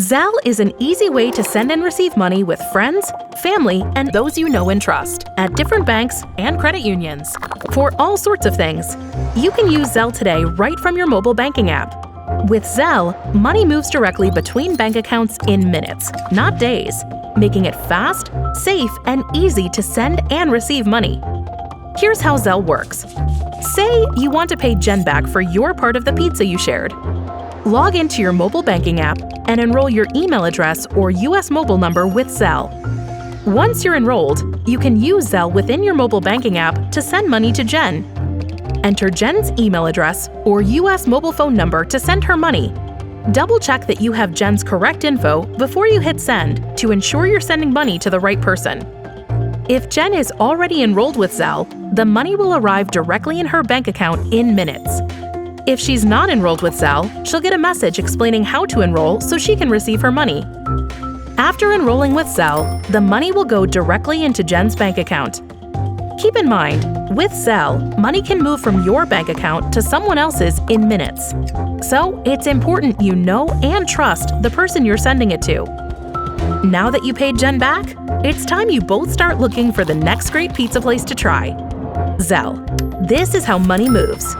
Zelle is an easy way to send and receive money with friends, family, and those you know and trust at different banks and credit unions. For all sorts of things, you can use Zelle today right from your mobile banking app. With Zelle, money moves directly between bank accounts in minutes, not days, making it fast, safe, and easy to send and receive money. Here's how Zelle works. Say you want to pay Jen back for your part of the pizza you shared. Log into your mobile banking app and enroll your email address or US mobile number with Zelle. Once you're enrolled, you can use Zelle within your mobile banking app to send money to Jen. Enter Jen's email address or US mobile phone number to send her money. Double-check that you have Jen's correct info before you hit send to ensure you're sending money to the right person. If Jen is already enrolled with Zelle, the money will arrive directly in her bank account in minutes. If she's not enrolled with Zelle, she'll get a message explaining how to enroll so she can receive her money. After enrolling with Zelle, the money will go directly into Jen's bank account. Keep in mind, with Zelle, money can move from your bank account to someone else's in minutes. So it's important you know and trust the person you're sending it to. Now that you paid Jen back, it's time you both start looking for the next great pizza place to try. Zelle. This is how money moves.